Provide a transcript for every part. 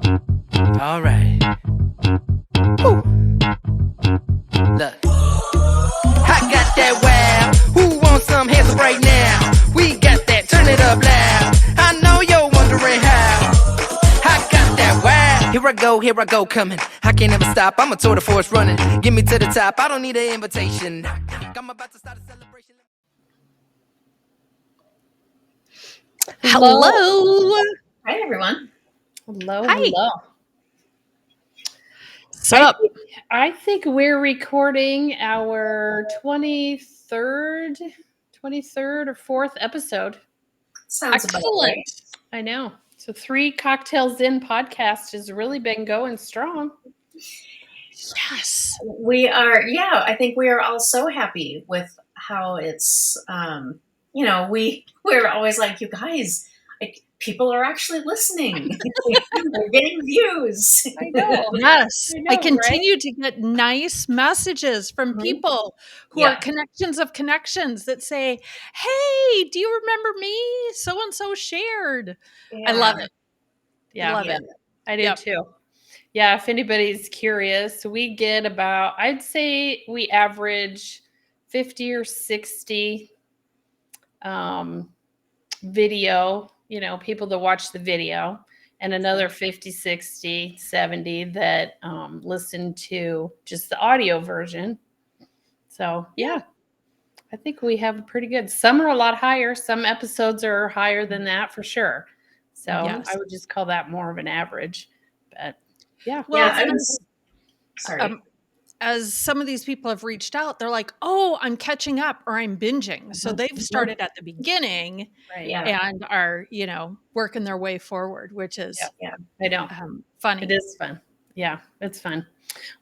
All right. Woo. Look. I got that wow. Who wants some hands up right now? We got that. Turn it up loud. I know you're wondering how. I got that wow. Here I go, coming. I can't ever stop. I'm a tour de force running. Get me to the top. I don't need an invitation. I'm about to start a celebration. Hello. Hi, everyone. Hi. Hello. What's up? I think we're recording our 23rd or 4th episode. Sounds excellent. I know. So 3 Cocktails In podcast has really been going strong. Yes. We are, I think we are all so happy with how it's, we're always like, you guys, like, people are actually listening. We're getting views. I know. Yes. I know, continue to get nice messages from people who are connections of connections that say, hey, do you remember me? So-and-so shared. I love it. Yeah. I love it. I do too. Yeah, if anybody's curious, we get about, I'd say we average 50 or 60 video, people that watch the video, and another 50, 60, 70 that listen to just the audio version. So, I think we have pretty good. Some are a lot higher. Some episodes are higher than that for sure. So I would just call that more of an average. But sorry. As some of these people have reached out, they're like, oh, I'm catching up or I'm binging. So they've started at the beginning and are, working their way forward, which is funny. It is fun. Yeah, it's fun.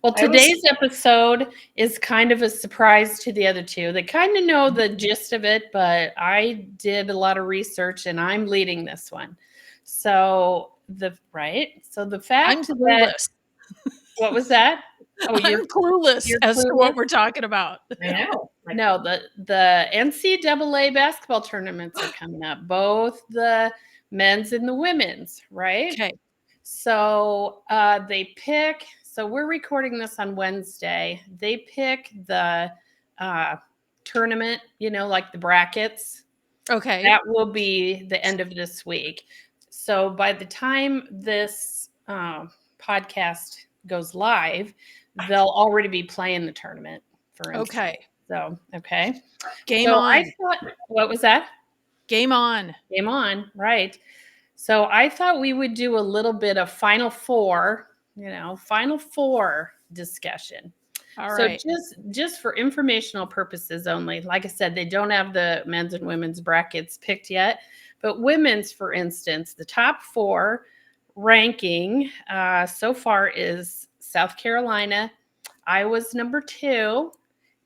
Well, today's episode is kind of a surprise to the other two. They kind of know the gist of it, but I did a lot of research and I'm leading this one. So the fact I'm clueless. What was that? Oh, I'm clueless as to what we're talking about. I know. No, the NCAA basketball tournaments are coming up, both the men's and the women's, right? Okay. So they pick. So we're recording this on Wednesday. They pick the tournament, like the brackets. Okay. That will be the end of this week. So by the time this podcast goes live, they'll already be playing the tournament, for instance. Okay. So, okay. Game on. What was that? Game on. Game on, right. So I thought we would do a little bit of Final Four discussion. All right. So just for informational purposes only, like I said, they don't have the men's and women's brackets picked yet, but women's, for instance, the top 4 ranking so far is South Carolina, Iowa's number 2,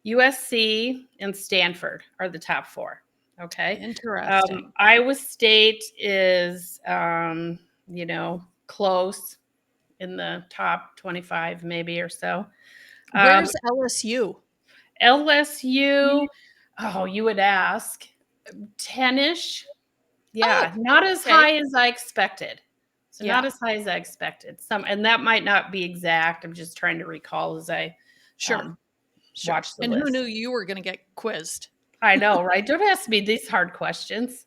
USC, and Stanford are the top 4. Okay. Interesting. Iowa State is, close in the top 25 maybe or so. Where's LSU? LSU, you would ask, 10-ish. Yeah, not as high as I expected. So not as high as I expected. And that might not be exact. I'm just trying to recall as I watch the list. And who knew you were going to get quizzed? I know, right? Don't ask me these hard questions.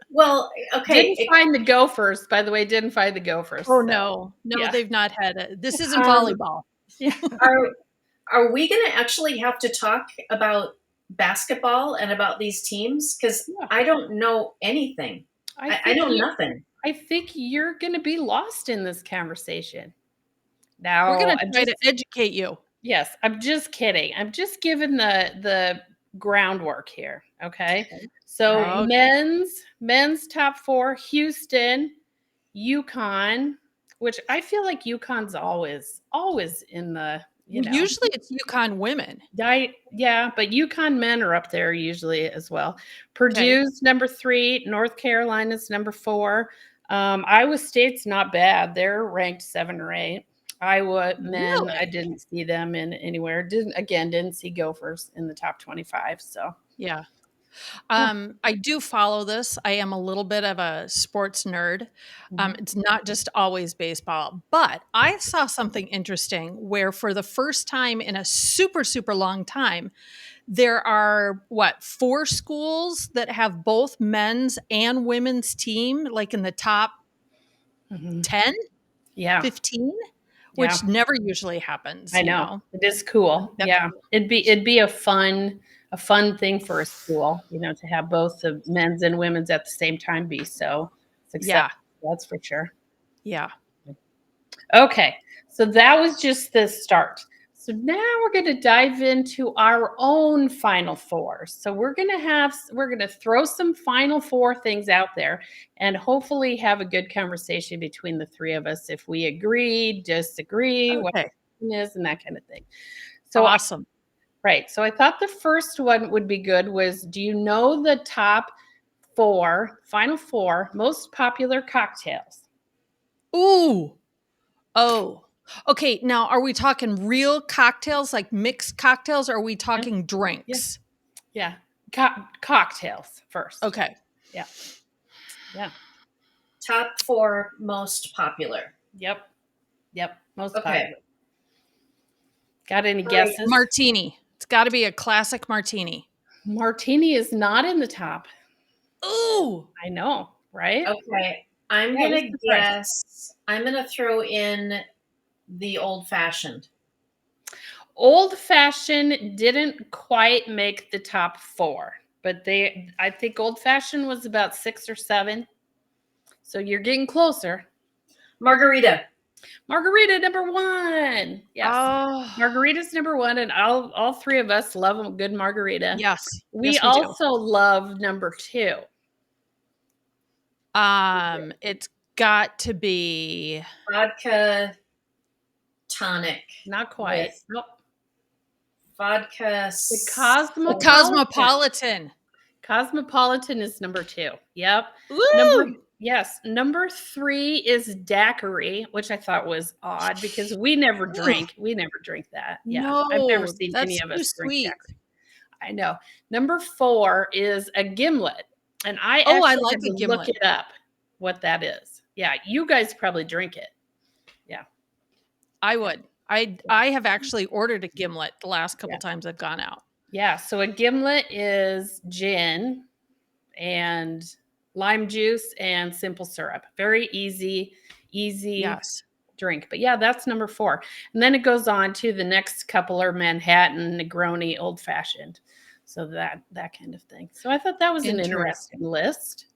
Well, okay. Didn't find the Gophers, by the way. Didn't find the Gophers. Oh, no. They've not had it. This isn't volleyball. Yeah. Are we going to actually have to talk about basketball and about these teams? Because I don't know anything. I know nothing. I think you're going to be lost in this conversation. Now we're going to try to educate you. Yes, I'm just kidding. I'm just giving the groundwork here. Okay. So men's top 4, Houston, UConn, which I feel like UConn's always in the, usually it's UConn women. But UConn men are up there usually as well. Purdue's number 3, North Carolina's number 4. Iowa State's not bad. They're ranked 7 or 8. Iowa men, really? I didn't see them in anywhere. Didn't see Gophers in the top 25. So yeah. I do follow this. I am a little bit of a sports nerd. It's not just always baseball, but I saw something interesting where for the first time in a super, super long time, there are 4 schools that have both men's and women's team, like in the top 10, Yeah. 15, which never usually happens. I know. It is cool. Yeah. It'd be a fun thing for a school, to have both the men's and women's at the same time be so successful. That's for sure. Yeah. Okay. So that was just the start. So now we're going to dive into our own Final Four. So we're going to throw some Final Four things out there and hopefully have a good conversation between the three of us if we agree, disagree, what it is, and that kind of thing. So awesome. Right. So I thought the first one would be good was, do you know the top 4, Final Four most popular cocktails? Ooh. Oh. Okay, now are we talking real cocktails, like mixed cocktails, or are we talking drinks? Yeah. Cocktails first. Okay. Yeah. Yeah. Top 4 most popular. Yep. Most popular. Got any guesses? Martini. It's got to be a classic martini. Martini is not in the top. Ooh. I know, right? Okay. I'm going to guess. I'm going to throw in the old fashioned. Old fashioned didn't quite make the top 4, but I think old fashioned was about 6 or 7. So you're getting closer. Margarita. Margarita, number 1. Yes. Oh. Margarita's number 1, and all 3 of us love a good margarita. Yes. We also love number 2. It's got to be vodka tonic. Not quite. Nope. Vodka. The Cosmopolitan. Cosmopolitan is number 2. Yep. Woo! Number 3 is daiquiri, which I thought was odd because we never drink. We never drink that. Yeah. No, I've never seen any of us drink daiquiri. I know. Number 4 is a gimlet. And I actually had to look it up what that is. Yeah. You guys probably drink it. Yeah. I would. I have actually ordered a gimlet the last couple times I've gone out. Yeah. So a gimlet is gin and lime juice and simple syrup. Very easy drink. But yeah, that's number 4. And then it goes on to the next couple are Manhattan, Negroni, old fashioned. So that kind of thing. So I thought that was an interesting list.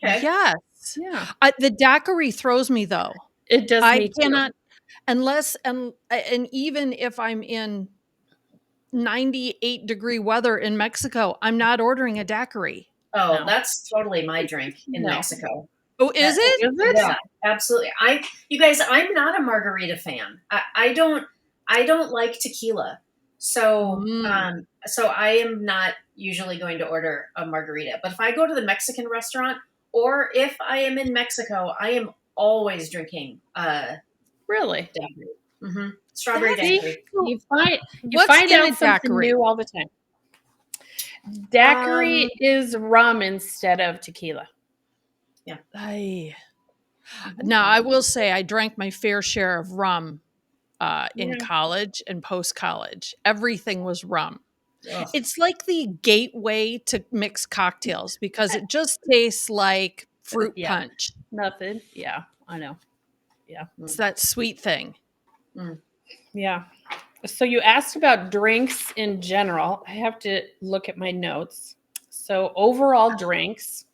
Okay. Yes. Yeah. The daiquiri throws me though. It does. I cannot, unless, and even if I'm in 98-degree weather in Mexico, I'm not ordering a daiquiri. Oh, no. That's totally my drink in Mexico. Oh, is it? Is it? Yeah, absolutely. You guys, I'm not a margarita fan. I don't like tequila. So, so I am not usually going to order a margarita. But if I go to the Mexican restaurant or if I am in Mexico, I am always drinking really daiquiri. Mm-hmm. Strawberry daiquiri. You find out something new all the time. Daiquiri is rum instead of tequila. Yeah. Now, I will say I drank my fair share of rum in college and post-college. Everything was rum. Ugh. It's like the gateway to mixed cocktails because it just tastes like fruit punch. Nothing. Yeah, I know. Yeah. It's that sweet thing. Mm. Yeah. So you asked about drinks in general. I have to look at my notes. So overall drinks,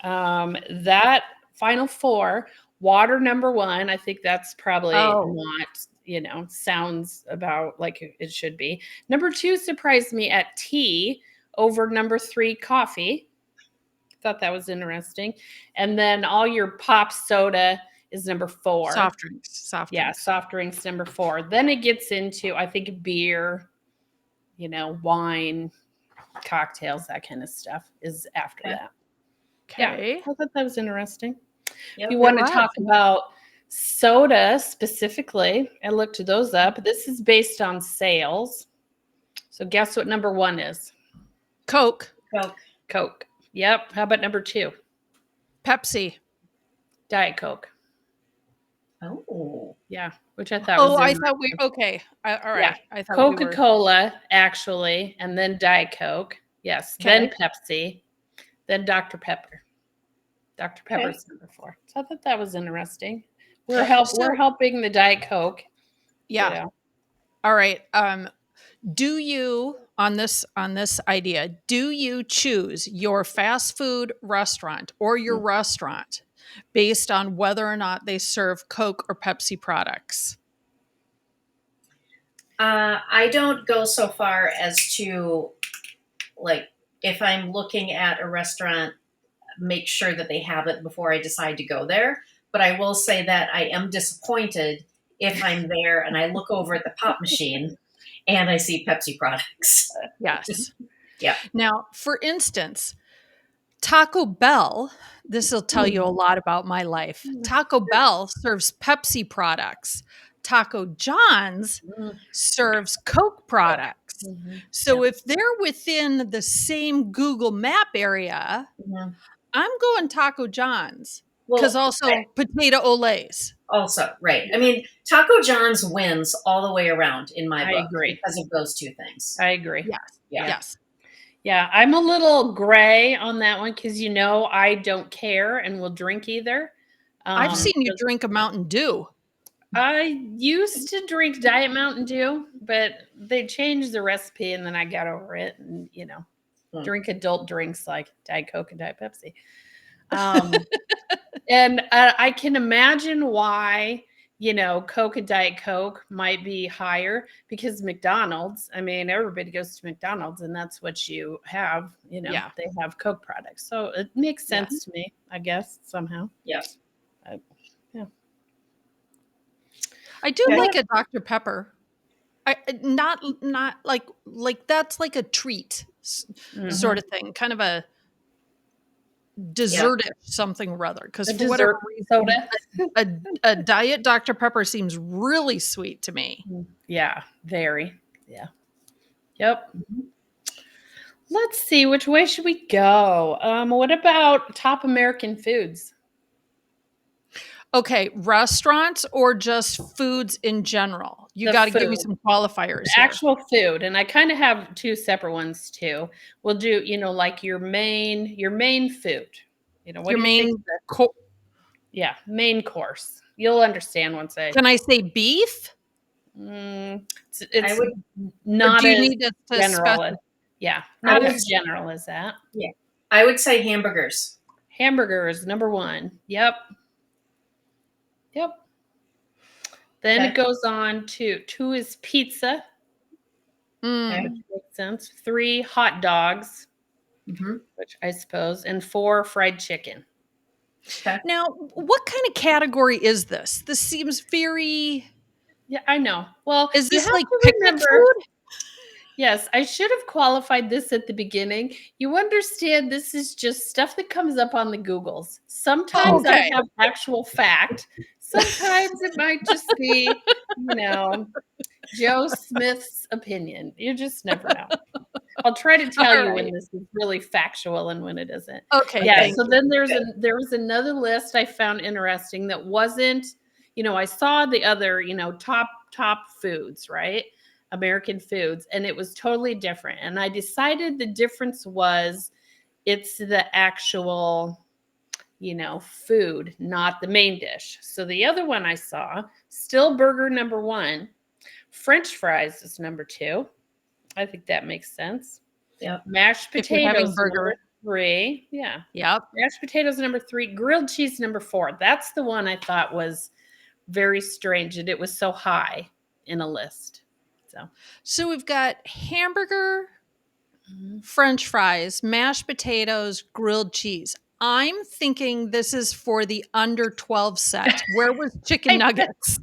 that Final Four, water number 1. I think that's probably not, sounds about like it should be. Number 2 surprised me at tea over number 3, coffee. Thought that was interesting. And then all your pop soda is number 4. Soft drinks. Yeah, soft drinks number 4. Then it gets into, I think, beer, wine, cocktails, that kind of stuff is after that. Okay. Yeah, I thought that was interesting. Yep, if you want to talk about soda specifically, I looked those up. This is based on sales. So guess what number 1 is? Coke. Coke. Yep. How about number 2? Pepsi. Diet Coke. Oh. Yeah, which I thought was I thought okay. All right. Yeah. I thought we were Coca-Cola, actually, and then Diet Coke. Yes. Then Pepsi. Then Dr. Pepper. Dr. Pepper's number 4. So I thought that was interesting. We're helping the Diet Coke. Yeah. You know. All right. Do you on this idea, do you choose your fast food restaurant or your restaurant based on whether or not they serve Coke or Pepsi products? I don't go so far as to, like, if I'm looking at a restaurant, make sure that they have it before I decide to go there. But I will say that I am disappointed if I'm there and I look over at the pop machine and I see Pepsi products. Yes. Yeah. Now, for instance, Taco Bell, this will tell you a lot about my life. Taco Bell serves Pepsi products. Taco John's serves Coke products. So if they're within the same Google Map area, I'm going Taco John's because potato olays. Also, right. I mean, Taco John's wins all the way around in my book because of those two things. I agree. Yes. Yeah, I'm a little gray on that one because I don't care and will drink either. I've seen you drink a Mountain Dew. I used to drink Diet Mountain Dew, but they changed the recipe and then I got over it and, drink adult drinks like Diet Coke and Diet Pepsi. And I can imagine why, Coke and Diet Coke might be higher because McDonald's, I mean, everybody goes to McDonald's and that's what you have, they have Coke products. So it makes sense to me, I guess, somehow. Yes. I do like a Dr. Pepper. Not like that's like a treat sort of thing, kind of a dessert something or other. Because for whatever reason, a diet Dr. Pepper seems really sweet to me. Yeah, very. Yeah. Yep. Let's see, which way should we go? What about top American foods? Okay, restaurants or just foods in general? You got to give me some qualifiers. Actual food, and I kind of have 2 separate ones too. We'll do, like your main food. What your main main course. You'll understand once I. Can I say beef? It's not as general. Not as general as that. Yeah, I would say hamburgers. Hamburgers, number 1. Yep. Then it goes on to 2 is pizza. Which makes sense. 3 hot dogs, which I suppose, and 4 fried chicken. Okay. Now, what kind of category is this? This seems very. Yeah, I know. Well, is this like picnic food? Yes, I should have qualified this at the beginning. You understand this is just stuff that comes up on the Googles. Sometimes I have actual fact. Sometimes it might just be, Joe Smith's opinion. You just never know. I'll try to tell you when this is really factual and when it isn't. Okay. Yeah. So then there was another list I found interesting that wasn't, I saw the other, top foods, right? American foods, and it was totally different. And I decided the difference was it's the actual, food, not the main dish. So the other one I saw, still burger number 1, French fries is number 2. I think that makes sense. Yeah. Mashed potatoes number 3. Yeah. Yep. Mashed potatoes number 3, grilled cheese number 4. That's the one I thought was very strange and it was so high in a list. So we've got hamburger, French fries, mashed potatoes, grilled cheese. I'm thinking this is for the under 12 set. Where was chicken nuggets?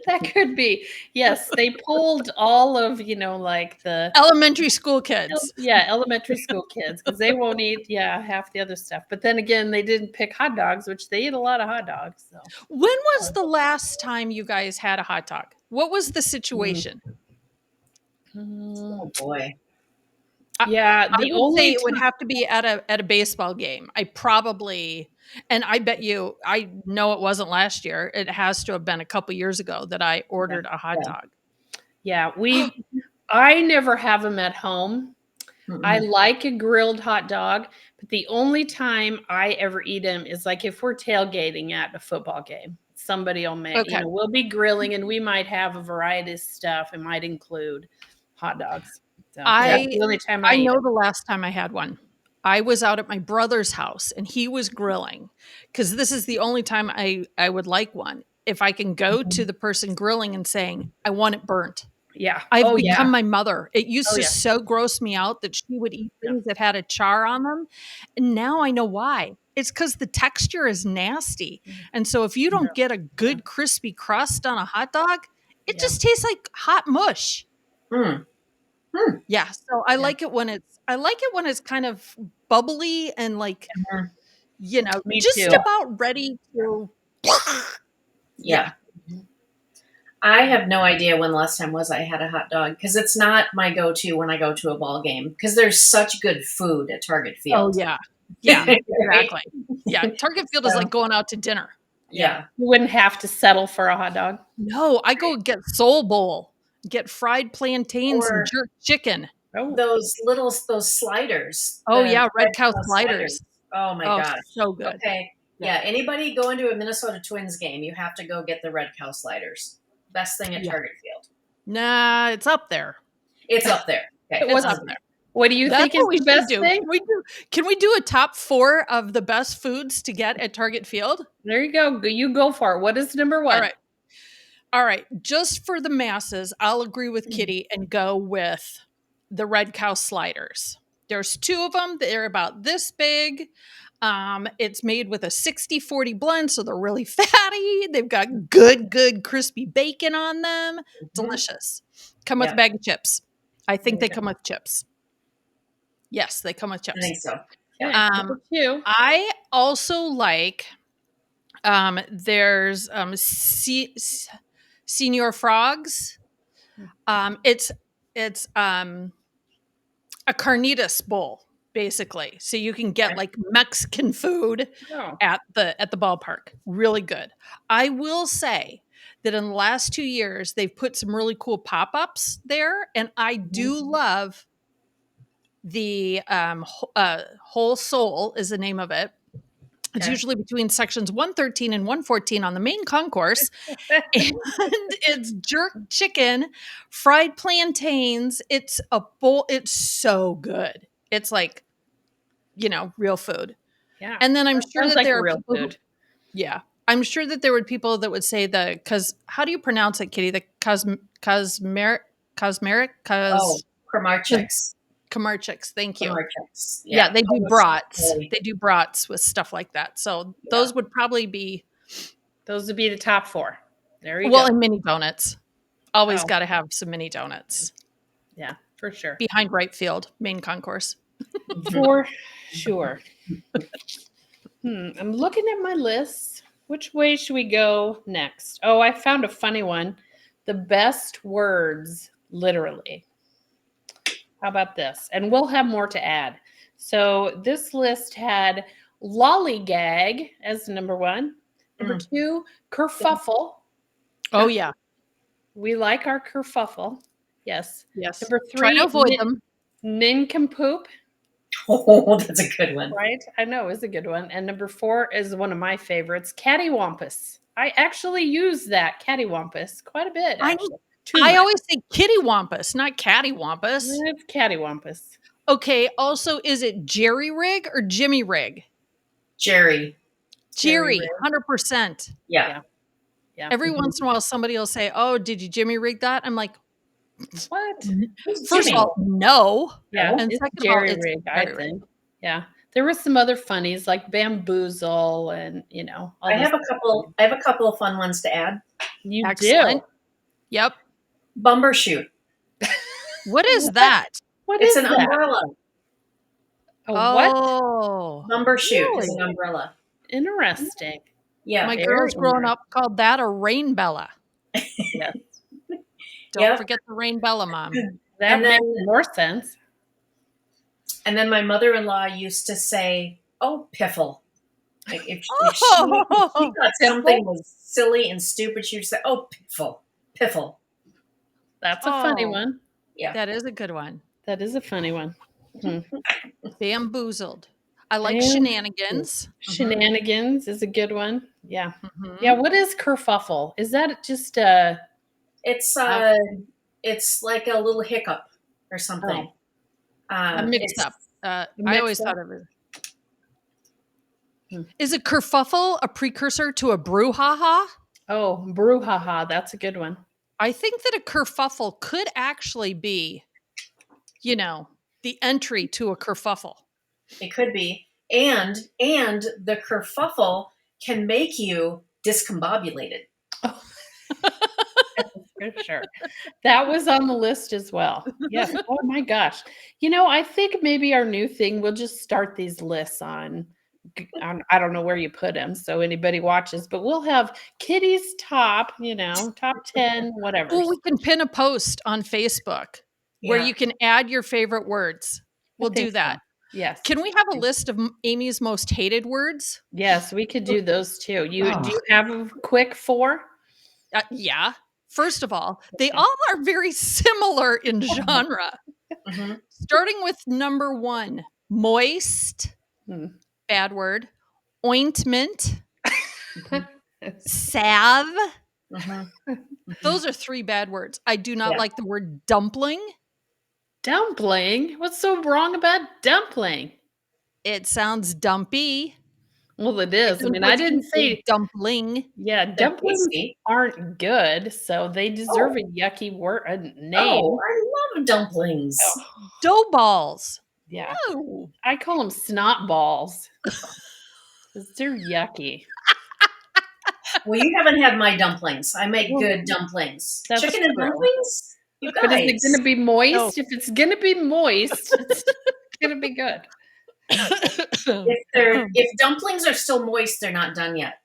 That could be. Yes, they pulled all of, like the elementary school kids. Yeah, elementary school kids, because they won't eat, half the other stuff. But then again, they didn't pick hot dogs, which they eat a lot of hot dogs. So. When was the last time you guys had a hot dog? What was the situation? Oh boy. Yeah, I the would only say it would have to be at a baseball game. I bet you, I know it wasn't last year. It has to have been a couple years ago that I ordered a hot dog. Yeah, I never have them at home. I like a grilled hot dog, but the only time I ever eat them is like if we're tailgating at a football game. Somebody will make, Okay. we'll be grilling and we might have a variety of stuff. It might include hot dogs. So that's the only time I eat know them. the last time I had one. I was out at my brother's house and he was grilling, because this is the only time I would like one. If I can go to the person grilling and saying, I want it burnt. Yeah. I've become my mother. It used Oh, to yeah. so gross me out that she would eat things that had a char on them. And now I know why. It's because the texture is nasty. And so if you don't get a good crispy crust on a hot dog, it just tastes like hot mush. Yeah. So I like it when it's kind of bubbly and like, Me just too. about ready to. Yeah. I have no idea when the last time was I had a hot dog, because it's not my go-to when I go to a ball game, because there's such good food at Target Field. Oh yeah. Yeah, exactly. Yeah. Target Field is like going out to dinner. Yeah. You wouldn't have to settle for a hot dog. No, I go get Soul Bowl, get fried plantains Or and jerk chicken. Oh, those sliders. Oh the yeah, red cow cow sliders. Oh my gosh. So good. Okay. Yeah. Anybody going to a Minnesota Twins game, you have to go get the red cow sliders. Best thing at Target Field. Nah, it's up there. It's up there. Okay. It's up there. what do you That's think is what we the best should do. thing? Can we do a top 4 of the best foods to get at Target Field? There you go. You go for it. What is number 1? All right. Just for the masses, I'll agree with Kitty and go with the red cow sliders. There's 2 of them. They're about this big. It's made with a 60-40 blend, so they're really fatty. They've got good crispy bacon on them. Delicious. Come with a bag of chips. I think they come with chips. Yes, they come with chips. I think so. Number 2. I also like there's Senior Frogs. It's a carnitas bowl, basically. So you can get like Mexican food at the ballpark. Really good. I will say that in the last 2 years, they've put some really cool pop-ups there. And I do love the Whole Soul is the name of it. It's usually between sections 113 and 114 on the main concourse. And it's jerk chicken, fried plantains. It's a bowl. It's so good. It's like, real food. Yeah. And then I'm sure that there are real people food. I'm sure that there would people that would say how do you pronounce it, Kitty? The cosmeric? Kramarczyks. Kamarchiks, thank you. Kamarczyks. Yeah, they do brats. They do brats with stuff like that. So those would probably be. Those would be the top 4. There you go. Well, and mini donuts. Always got to have some mini donuts. Yeah, for sure. Behind right field, main concourse. For sure. I'm looking at my list. Which way should we go next? Oh, I found a funny one. The best words, literally. How about this? And we'll have more to add. So this list had lollygag as number 1. Number 2, kerfuffle. Oh, yeah. We like our kerfuffle. Yes. Number 3, try to avoid them. Nincompoop. Oh, that's a good one. Right? I know, it's a good one. And number 4 is one of my favorites, cattywampus. I actually use that cattywampus quite a bit, actually. I always say kittywampus, not cattywampus. It's cattywampus. Okay, also, is it Jerry rig or Jimmy rig? Jerry. 100%. Yeah. Every once in a while, somebody will say, oh, did you Jimmy rig that? I'm like, what? First of all, no. Yeah, and it's second Jerry of all, rig, I think. Yeah. There were some other funnies like bamboozle and, I have a couple of fun ones to add. You Excellent. do? Yep. Bumbershoot. What is that? It's an umbrella. What? Bumbershoot is an umbrella. Interesting. Yeah. My girls growing up called that a rain bella. Yes. Don't forget the rain bella, Mom. That makes more sense. And then my mother-in-law used to say, "Oh, piffle." Like if she Oh, thought something was silly and stupid, she would say, "Oh, piffle, piffle." That's a funny oh, one. Yeah. that is a good one. That is a funny one. Bamboozled. I like Bam- shenanigans. Shenanigans is a good one. Yeah. Mhm. Yeah. What is kerfuffle? Is that just It's like a little hiccup or something. A mix It's up. I mix always up? thought of it. Is a kerfuffle a precursor to a brouhaha? Oh, brouhaha. That's a good one. I think that a kerfuffle could actually be, the entry to a kerfuffle. It could be. And the kerfuffle can make you discombobulated. For sure. That was on the list as well. Yes. Oh my gosh. I think maybe our new thing, we'll just start these lists on I don't know where you put them, so anybody watches, but we'll have Kitty's top 10, whatever. Oh, we can pin a post on Facebook where Yeah. you can add your favorite words. We'll think do that. so. Yes. Can we have a list of Amy's most hated words? Yes, we could do those too. Do you Oh. have a quick 4? Yeah. First of all, they all are very similar in genre. Mhm. Starting with number 1, moist, bad word, ointment, salve. Mhm. Those are 3 bad words. I do not Yeah. like the word dumpling. Dumpling? What's so wrong about dumpling? It sounds dumpy. Well, it is. I Don't mean, put I didn't it in say dumpling. Yeah, They're dumplings tasty. aren't good, so they deserve a yucky name. Oh, I love dumplings. Dough balls. Yeah, No. I call them snot balls because they're yucky. Well, you haven't had my dumplings. I make good dumplings. That's Chicken and true. dumplings? You But is it guys. going to be moist? No. If it's going to be moist, it's going to be good. If dumplings are still moist, they're not done yet.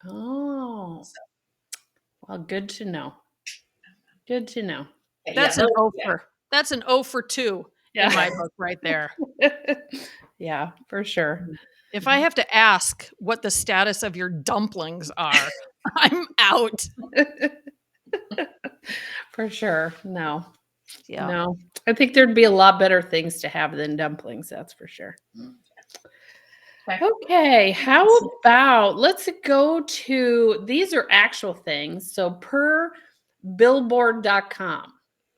Oh, well, good to know. Good to know. That's an O for. That's an O for 2 in my book right there. Yeah, for sure. If I have to ask what the status of your dumplings are, I'm out. For sure. No. Yeah. No. I think there'd be a lot better things to have than dumplings, that's for sure. Okay, how about let's go to these are actual things. So per billboard.com,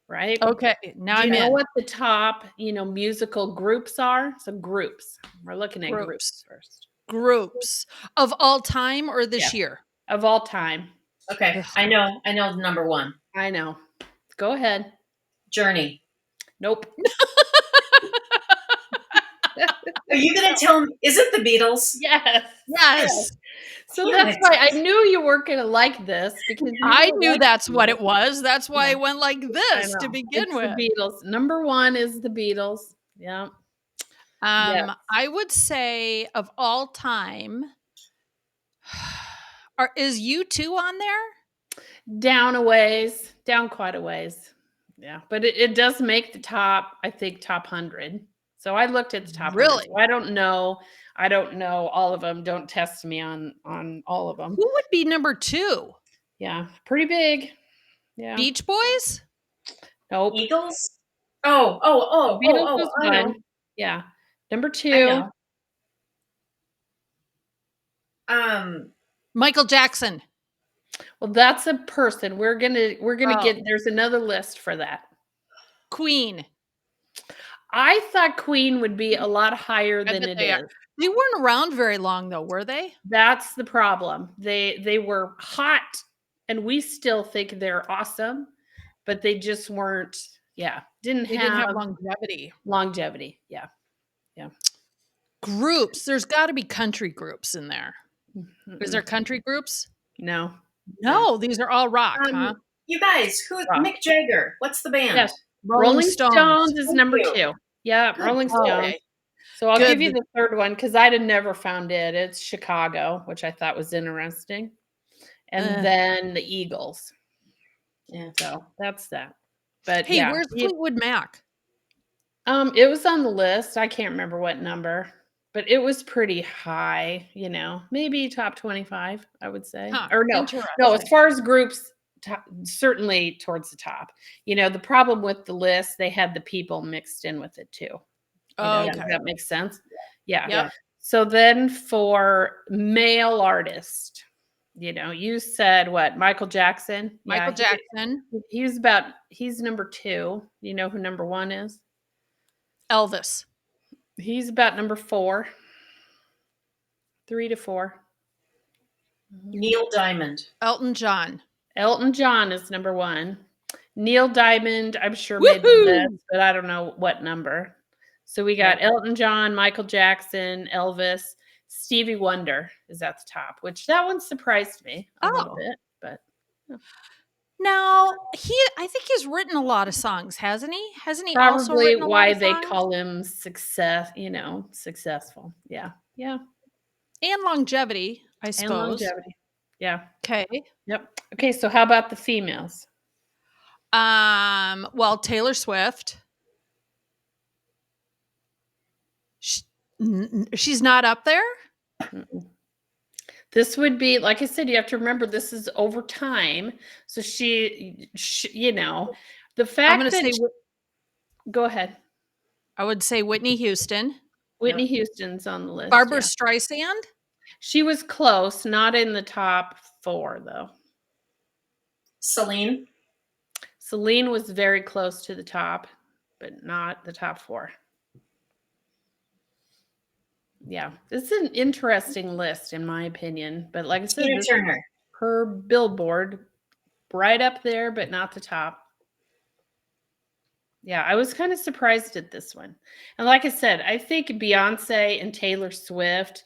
right? Okay, now Do I'm you know in. what the top, musical groups are? So groups. We're looking at groups first. Groups of all time or this year? Of all time. Okay, I know number 1. I know. Go ahead. Journey. Nope. Are you going to tell me, is it the Beatles? Yes. So that's why I knew you weren't going to like this because I knew that's what it was. That's why it went like this to begin it's with. The Beatles. Number 1 is the Beatles. Yeah. I would say of all time, is U2 on there? Down quite a ways. Yeah, but it does make the top, I think, top 100. So I looked at the top 100. Really? So I don't know all of them. Don't test me on all of them. Who would be number 2? Yeah, pretty big. Yeah. Beach Boys? Nope. Eagles? Beatles was I know. one. Yeah. Number 2. I know. Michael Jackson. Well, that's a person. We're gonna get. There's another list for that. Queen. I thought Queen would be a lot higher than it is. They weren't around very long, though, were they? That's the problem. They were hot, and we still think they're awesome, but they just weren't. Yeah, didn't have longevity. Longevity. Yeah. Groups. There's got to be country groups in there. Is there country groups? No. No, these are all rock, huh? You guys, who's Rock. Mick Jagger? What's the band? Yes. Rolling Stones is number 2. Yeah, Rolling Stones. Okay. So I'll give you the third one because I'd have never found it. It's Chicago, which I thought was interesting. And then the Eagles. Yeah. So that's that. But hey, where's Fleetwood Mac? It was on the list. I can't remember what number, but it was pretty high, maybe top 25, I would say. Huh, Or no, as interesting. far as groups, certainly towards the top. The problem with the list, they had the people mixed in with it too. Does Okay. that make sense? Yeah. Yep. So then for male artist, you said what? Michael Jackson? Michael Jackson. He's number 2. You know who number 1 is? Elvis. He's about number 4. 3 to 4. Neil Diamond. Elton John. Elton John is number 1. Neil Diamond, I'm sure made the list, but I don't know what number. So we got Elton John, Michael Jackson, Elvis, Stevie Wonder is at the top, which that one surprised me a little bit, but now I think he's written a lot of songs, hasn't he? Hasn't he also probably written a lot of why songs? they call him successful. Yeah. And longevity, I suppose. And longevity. Yeah. Okay. Yep. Okay, so how about the females? Well, Taylor Swift. She's not up there? This would be, like I said, you have to remember this is over time. So she the fact I'm going to say go ahead. I would say Whitney Houston. Whitney Houston's on the list. Barbara Streisand? She was close, not in the top 4 though. Celine was very close to the top, but not the top 4. Yeah, it's an interesting list in my opinion. But like I said, Tina Turner. Her Billboard, right up there, but not the top. Yeah, I was kind of surprised at this one. And like I said, I think Beyonce and Taylor Swift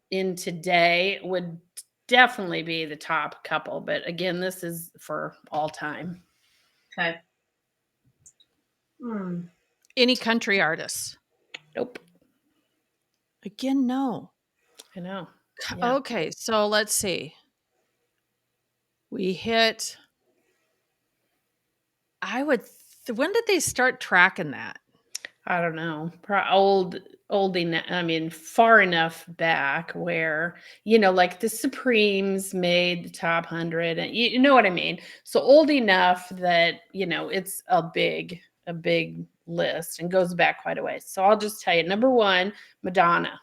in today would definitely be the top couple. But again, this is for all time. Okay. Any country artists? Nope. Again, no. I know. Yeah. Okay, so let's see. We hit. When did they start tracking that? I don't know. Far enough back where, like the Supremes made the top 100, and you know what I mean? So old enough that, it's a big list and goes back quite a ways. So I'll just tell you, number 1, Madonna.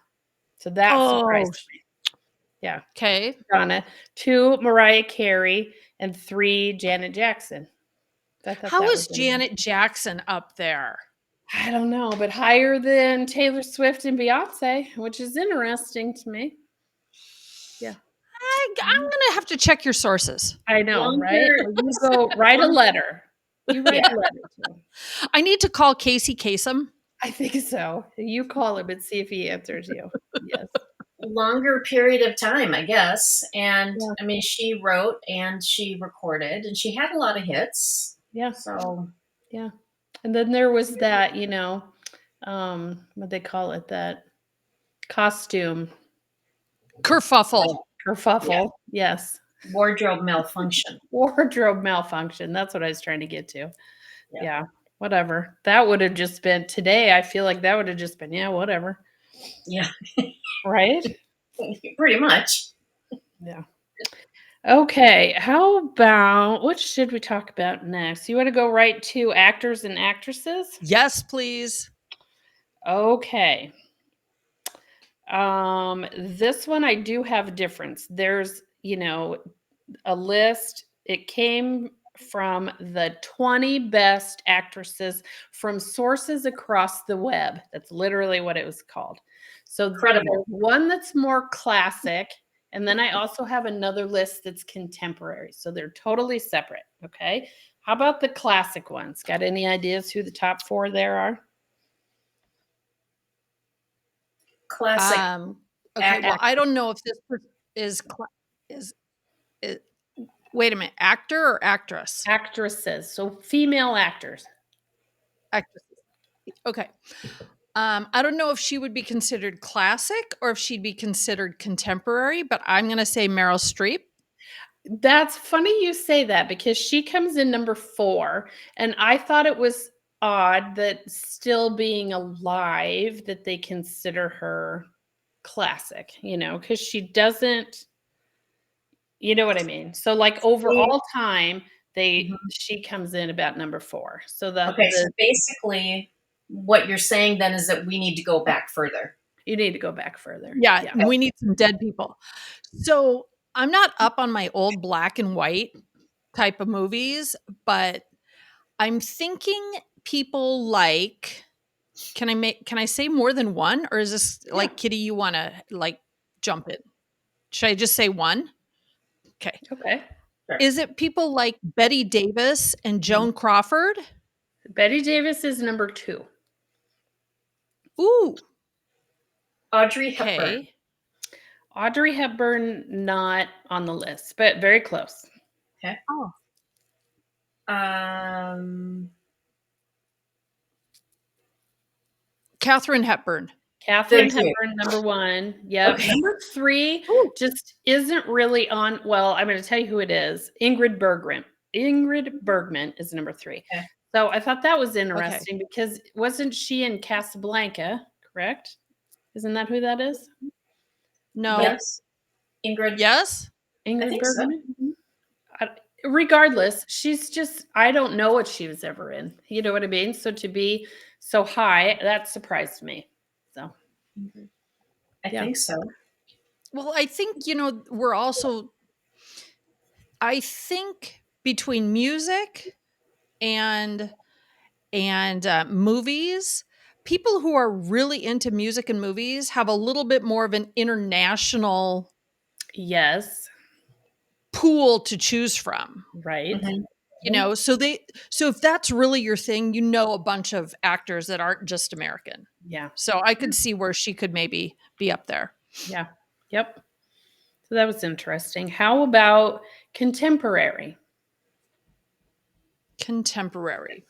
So that surprised me. Yeah. Okay. Madonna. 2, Mariah Carey, and 3, Janet Jackson. How is Janet Jackson up there? I don't know, but higher than Taylor Swift and Beyonce, which is interesting to me. Yeah. I'm going to have to check your sources. I know, right? You go write a letter. You write a letter to him. I need to call Casey Kasem. I think so. You call him and see if he answers you. Yes. Longer period of time, I guess. And I mean, she wrote and she recorded and she had a lot of hits. Yeah. So, yeah. And then there was that, what they call it, that costume. Kerfuffle. Yeah. Yes. Wardrobe malfunction. That's what I was trying to get to. Yeah. Whatever. That would have just been today. I feel like that would have just been, whatever. Yeah. Right? Pretty much. Yeah. Okay. How about, what should we talk about next? You want to go right to actors and actresses? Yes, please. Okay. This one I do have a difference. There's, a list. It came from the 20 best actresses from sources across the web. That's literally what it was called. So incredible. One that's more classic, and then I also have another list that's contemporary. So they're totally separate. Okay. How about the classic ones? Got any ideas who the top 4 there are? Classic. Okay. Well, I don't know if this is wait a minute, actor or actress? Actresses. So female actors. Actresses. Okay. I don't know if she would be considered classic or if she'd be considered contemporary, but I'm going to say Meryl Streep. That's funny you say that because she comes in number 4, and I thought it was odd that still being alive that they consider her classic, because she doesn't, you know what I mean? So like over all time, she comes in about number 4. So so basically what you're saying then is that we need to go back further. you need to go back further. Yeah, we need some dead people. So I'm not up on my old black and white type of movies, but I'm thinking people like, can I say more than one, or is this like Kitty, you want to like jump in? Should I just say one? Okay. Okay. Sure. Is it people like Betty Davis and Joan Crawford? Betty Davis is number 2. Ooh. Audrey Hepburn. Okay. Audrey Hepburn, not on the list, but very close. Okay. Oh. Katharine Hepburn. Katharine Hepburn, number 1. Yep. Okay. Number 3 just isn't really on. Well, I'm going to tell you who it is. Ingrid Bergman. Ingrid Bergman is number 3. Okay. So I thought that was interesting because wasn't she in Casablanca, correct? Isn't that who that is? No. Yes. Ingrid. Yes. Ingrid Bergman. So. Regardless, she's just, I don't know what she was ever in. You know what I mean? So to be so high, that surprised me. So I think so. Well, I think, we're also, I think between music and movies, people who are really into music and movies have a little bit more of an international pool to choose from. Right. Mm-hmm. So if that's really your thing, a bunch of actors that aren't just American. Yeah. So I could see where she could maybe be up there. Yeah. Yep. So that was interesting. How about contemporary? Contemporary.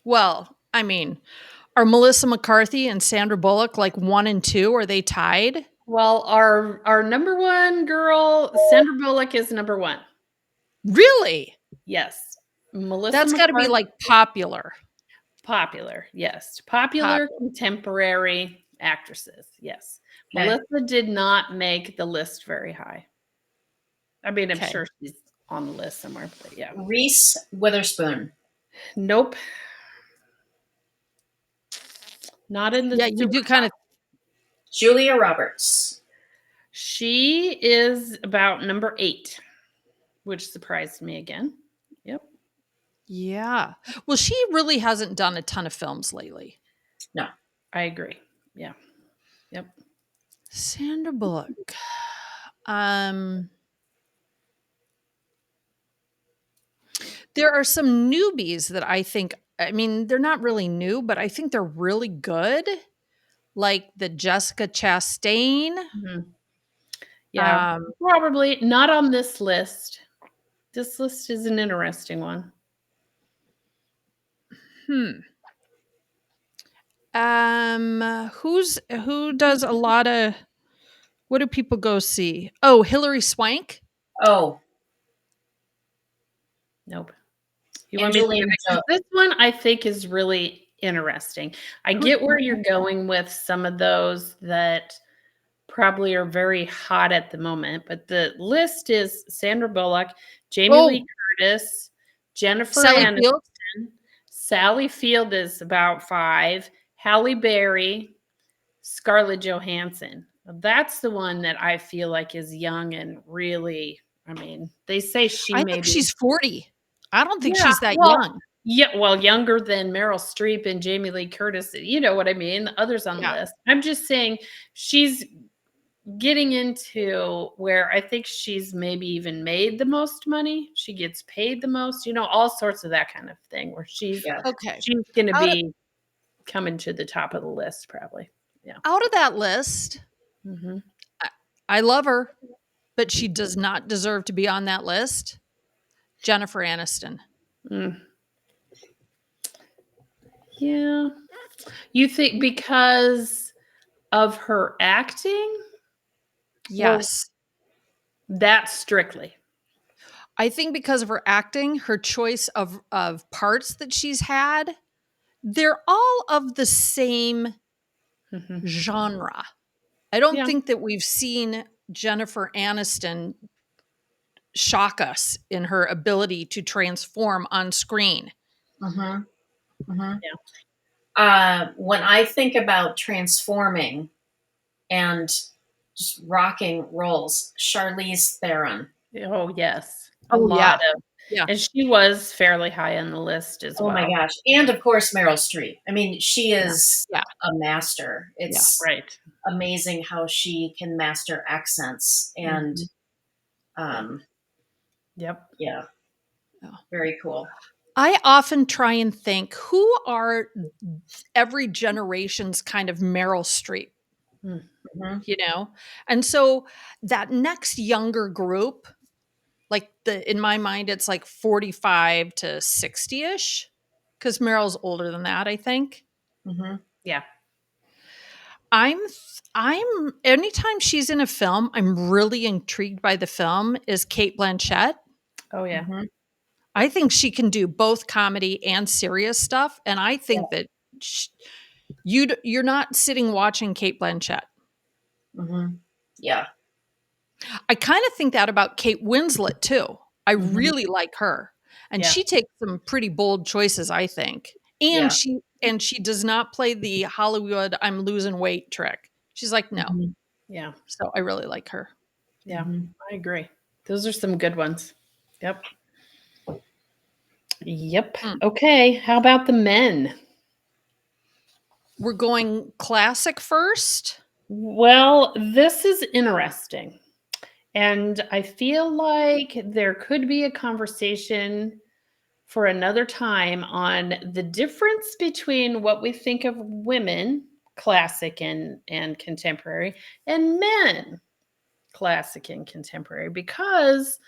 Well, I mean, are Melissa McCarthy and Sandra Bullock like 1 and 2? Are they tied? Well, our number 1 girl, Sandra Bullock, is number 1. Really? Yes. Melissa That's got to be like popular. Popular, yes. Popular contemporary actresses, yes. Okay. Melissa did not make the list very high. I mean, I'm sure she's on the list somewhere, but yeah. Reese Witherspoon. Nope. Not in the. Yeah, you do kind of. Julia Roberts. She is about number 8, which surprised me again. Yep. Yeah. Well, she really hasn't done a ton of films lately. No. I agree. Yeah. Yep. Sandra Bullock. There are some newbies that I think, they're not really new, but I think they're really good. Like the Jessica Chastain. Mm-hmm. Yeah. Probably not on this list. This list is an interesting one. Who does a lot of, what do people go see? Oh, Hilary Swank. Oh. Nope. You want me to this one I think is really interesting. I get where you're going with some of those that probably are very hot at the moment, but the list is Sandra Bullock, Jamie Lee Curtis, Jennifer Aniston. Sally Field is about 5. Halle Berry, Scarlett Johansson. That's the one that I feel like is young and really, they say I think she's 40. I don't think she's that young. Yeah, well, younger than Meryl Streep and Jamie Lee Curtis. You know what I mean? The others on the list. I'm just saying she's getting into where I think she's maybe even made the most money. She gets paid the most, all sorts of that kind of thing where she's going to be coming to the top of the list probably. Yeah. Out of that list, I love her, but she does not deserve to be on that list. Jennifer Aniston. Yeah. You think because of her acting? Yes. That strictly. I think because of her acting, her choice of parts that she's had, they're all of the same genre. I don't think that we've seen Jennifer Aniston shock us in her ability to transform on screen. Mm-hmm. Mm-hmm. Yeah. When I think about transforming and just rocking roles, Charlize Theron. Oh, yes. Yeah. And she was fairly high on the list as well. Oh my gosh. And of course, Meryl Streep. I mean, she is Yeah. a master. It's right. amazing how she can master accents and, Yep. Yeah. Very cool. I often try and think, who are every generation's kind of Meryl Streep? Mm-hmm. You know? And so that next younger group, like in my mind, it's like 45 to 60-ish, because Meryl's older than that, I think. Mm-hmm. Yeah. I'm anytime she's in a film, I'm really intrigued by the film, is Cate Blanchett. Oh, yeah. Mm-hmm. I think she can do both comedy and serious stuff. And I think that you're not sitting watching Cate Blanchett. Mm-hmm. Yeah. I kind of think that about Kate Winslet too. I really like her. And she takes some pretty bold choices, I think. And she does not play the Hollywood I'm losing weight trick. She's like, no. Mm-hmm. Yeah. So I really like her. Yeah. I agree. Those are some good ones. Yep. Okay. How about the men? We're going classic first. Well, this is interesting. And I feel like there could be a conversation for another time on the difference between what we think of women, classic and contemporary, and men, classic and contemporary, because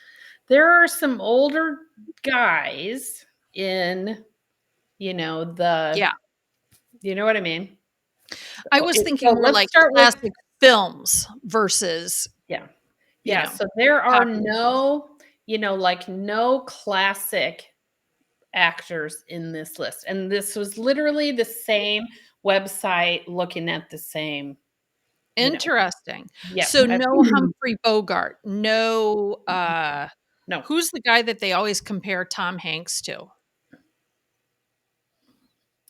there are some older guys in, you know what I mean? I was thinking more like classic films versus So there are no classic actors in this list. And this was literally the same website looking at the same. Interesting. Yeah. So no Humphrey Bogart. No no. Who's the guy that they always compare Tom Hanks to?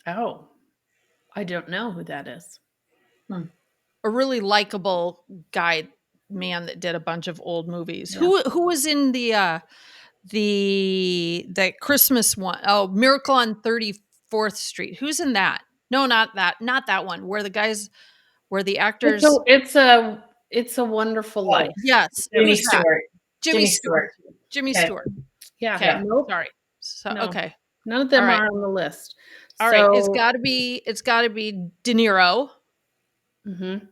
Oh, I don't know who that is. A really likable man that did a bunch of old movies. Yeah. Who was in the Christmas one? Oh, Miracle on 34th Street. Who's in that? No, not that one. Where the actors. It's a Wonderful Life. Yes. Jimmy Stewart. Jimmy Stewart. Jimmy Okay. Stewart. Yeah. Okay. Nope. Sorry. So No. okay. None of them are on the list. All right. It's gotta be De Niro. Mm-hmm.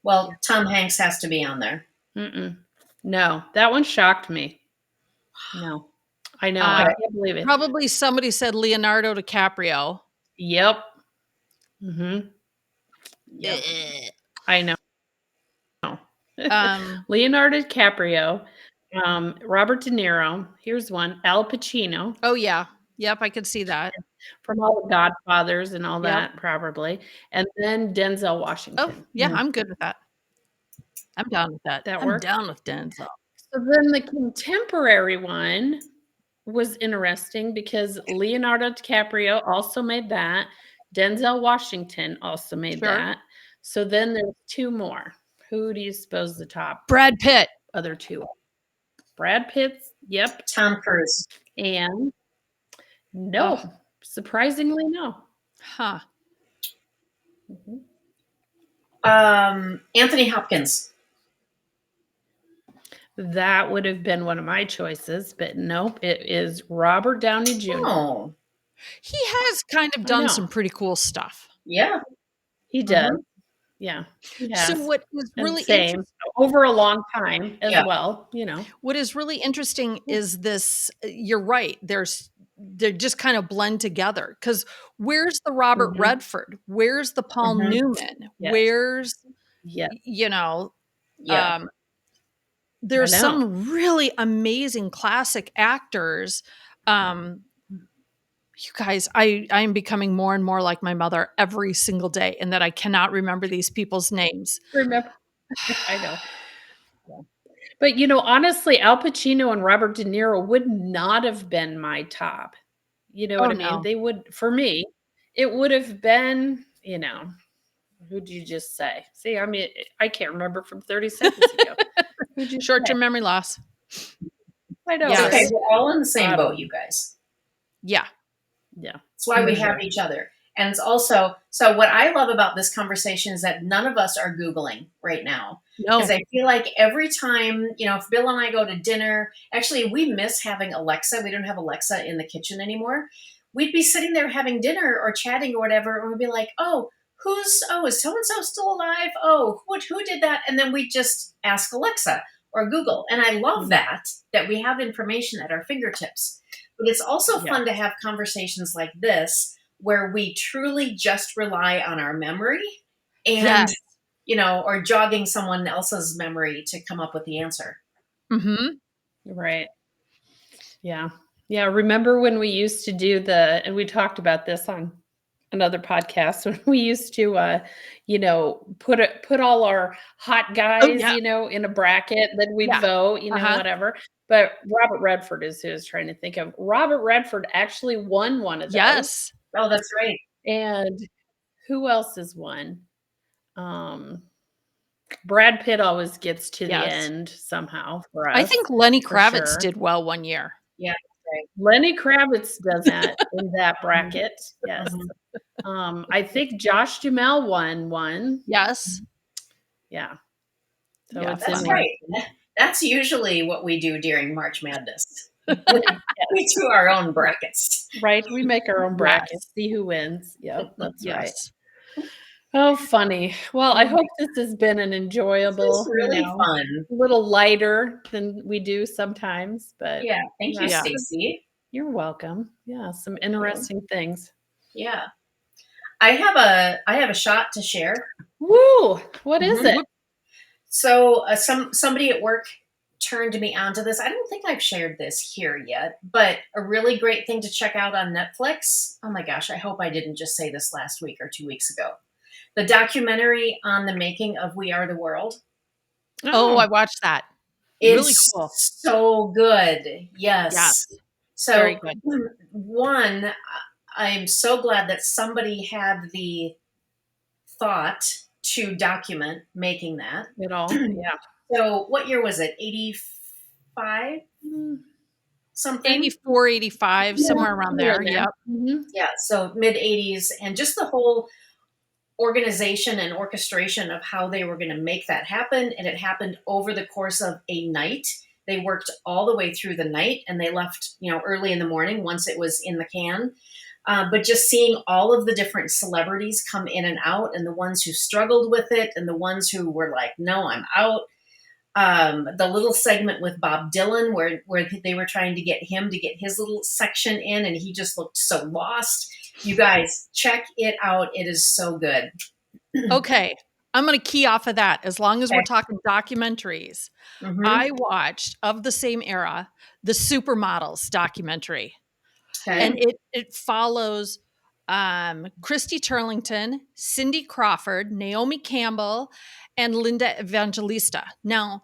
Well, Tom Hanks has to be on there. No, that one shocked me. No, I know. I can't believe it. Probably somebody said Leonardo DiCaprio. Yep. Mm-hmm. Yep. I know. Leonardo DiCaprio, Robert De Niro. Here's one. Al Pacino. Oh yeah. Yep, I could see that. From all the Godfathers and all that, probably. And then Denzel Washington. Oh, yeah, I'm good with that. I'm down with that. I'm down with Denzel. So then the contemporary one was interesting because Leonardo DiCaprio also made that. Denzel Washington also made that. So then there's two more. Who do you suppose the top? Brad Pitt. Other two. Brad Pitt's, yep. Tom Cruise. And no, surprisingly, no. Huh. Anthony Hopkins. That would have been one of my choices, but nope, it is Robert Downey Jr. Oh. He has kind of done some pretty cool stuff. Yeah. He does. Yeah. He has. So what is really interesting over a long time as well, What is really interesting is this, you're right, they just kind of blend together, because where's the Robert Redford? Where's the Paul Newman? Yes. Where's Yeah. There's some really amazing classic actors. You guys, I am becoming more and more like my mother every single day, and that I cannot remember these people's names. Remember, I know. Yeah. But honestly, Al Pacino and Robert De Niro would not have been my top. You know what I mean? No. They would, for me, it would have been, who'd you just say? See, I mean, I can't remember from 30 seconds ago. Who'd you Short-term memory loss. I know. It's Yes. okay. We're all in the same boat, you guys. Yeah. Yeah. That's why we have each other. And it's also, so what I love about this conversation is that none of us are Googling right now. No. Because I feel like every time, if Bill and I go to dinner, actually, we miss having Alexa. We don't have Alexa in the kitchen anymore. We'd be sitting there having dinner or chatting or whatever, and we'd be like, is so-and-so still alive? Who did that? And then we just ask Alexa or Google. And I love that we have information at our fingertips. But it's also fun to have conversations like this where we truly just rely on our memory and, or jogging someone else's memory to come up with the answer. Mm-hmm. Right. Yeah. Yeah. Remember when we used to do and we talked about this on another podcast, when we used to, put all our hot guys, in a bracket, then we'd vote, whatever. But Robert Redford is who I was trying to think of. Robert Redford actually won one of those. Yes. Oh, that's right. And who else has won? Brad Pitt always gets to the end somehow for us. I think Lenny Kravitz did well one year. Yeah. Right. Lenny Kravitz does that in that bracket. Yes. I think Josh Duhamel won one. Yes. Yeah. So that's right. That's usually what we do during March Madness. We do our own brackets. Right. We make our own brackets, see who wins. Yep. That's right. Oh, funny. Well, I hope this has been an enjoyable, really fun, a little lighter than we do sometimes, but thank you, Stacey. You're welcome. Yeah. Some interesting things. Yeah. I have a shot to share. Woo! What is it? So somebody at work turned me onto this. I don't think I've shared this here yet, but a really great thing to check out on Netflix. Oh my gosh, I hope I didn't just say this last week or 2 weeks ago. The documentary on the making of We Are the World. Oh, I watched that. It's really cool. So good. Yes. So very good. One, I'm so glad that somebody had the thought to document making that. It all. Yeah. So what year was it? 85? Something? 84, 85, somewhere around there. Yep. Mm-hmm. Yeah. So mid 80s, and just the whole organization and orchestration of how they were going to make that happen. And it happened over the course of a night. They worked all the way through the night, and they left, early in the morning once it was in the can. But just seeing all of the different celebrities come in and out, and the ones who struggled with it and the ones who were like, no, I'm out. The little segment with Bob Dylan where they were trying to get him to get his little section in, and he just looked so lost. You guys, check it out. It is so good. Okay. I'm going to key off of that. As long as we're talking documentaries, I watched, of the same era, the Supermodels documentary. Okay. And it follows Christy Turlington, Cindy Crawford, Naomi Campbell, and Linda Evangelista. Now,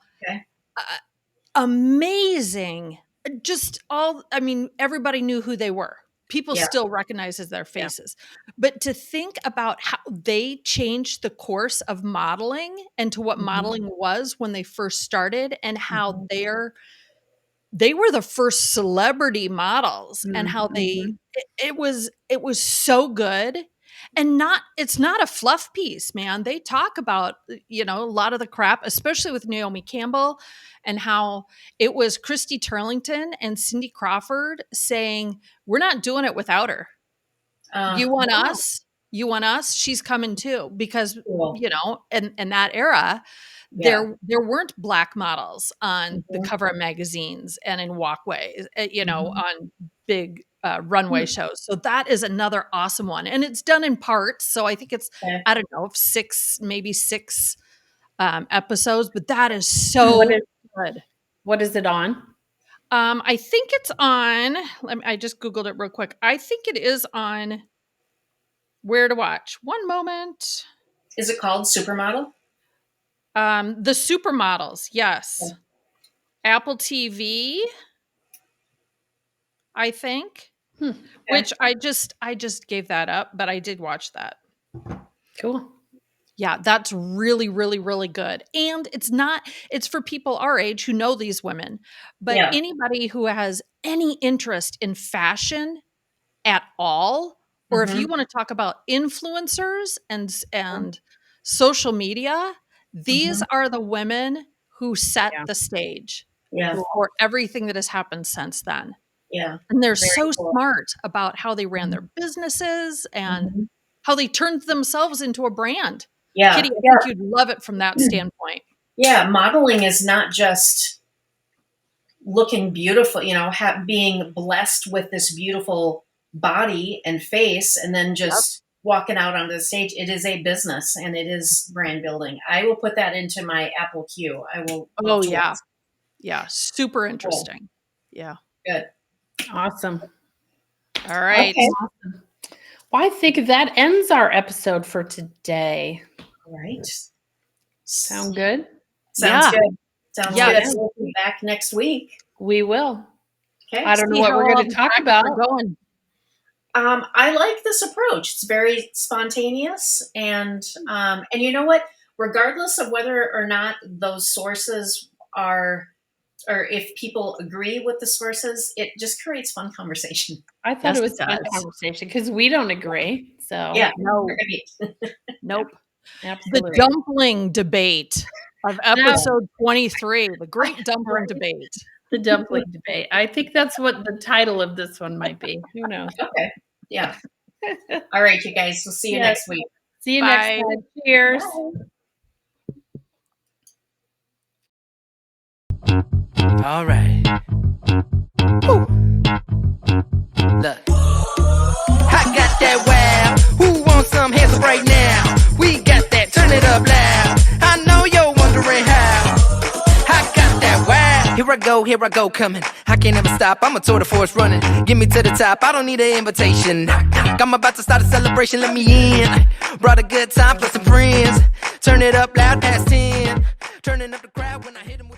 amazing. Everybody knew who they were. People still recognizes their faces. But to think about how they changed the course of modeling and to what modeling was when they first started, and how they were the first celebrity models, and how it was so good. And it's not a fluff piece, man. They talk about, a lot of the crap, especially with Naomi Campbell, and how it was Christy Turlington and Cindy Crawford saying, we're not doing it without her. You want us? You want us? She's coming too. Because, in that era, there weren't Black models on the cover of magazines and in walkways, on big runway shows. So that is another awesome one. And it's done in parts. So I think it's, I don't know, maybe six episodes, but that is so good. What is it on? I think it's on. I just Googled it real quick. I think it is on Where to Watch. One moment. Is it called Supermodel? The Supermodels, yes. Yeah. Apple TV, I think. Okay. Which I just gave that up, but I did watch that. Cool. Yeah, that's really, really, really good. And it's for people our age who know these women, but anybody who has any interest in fashion at all, or if you want to talk about influencers and social media, these are the women who set the stage for everything that has happened since then. Yeah. And they're so smart about how they ran their businesses and how they turned themselves into a brand. Yeah. Kitty, I think you'd love it from that standpoint. Yeah. Modeling is not just looking beautiful, being blessed with this beautiful body and face and then just walking out onto the stage. It is a business and it is brand building. I will put that into my Apple queue. I will. Oh, yeah. Yeah. Super interesting. Cool. Yeah. Good. Awesome. All right. Okay. Awesome. Well, I think that ends our episode for today. All right. Sound good? Sounds good. Sounds good. So we'll be back next week. We will. Okay. I don't know what we're going to talk about. I like this approach. It's very spontaneous, and you know what? Regardless of whether or not those sources are, or if people agree with the sources, it just creates fun conversation. I thought it was a fun conversation because we don't agree. So nope. Absolutely. The dumpling debate of episode 23, the great dumpling debate. The dumpling debate. I think that's what the title of this one might be. Who knows? Okay. Yeah. All right, you guys. We'll see you next week. See you next time. Cheers. Bye. All right. Woo. Look. I got that wow. Who wants some hands up right now? We got that. Turn it up loud. I know you're wondering how. I got that wow. Here I go, coming. I can't ever stop. I'm a tour de force running. Get me to the top. I don't need an invitation. I'm about to start a celebration. Let me in. Brought a good time plus some friends. Turn it up loud past 10. Turning up the crowd when I hit them.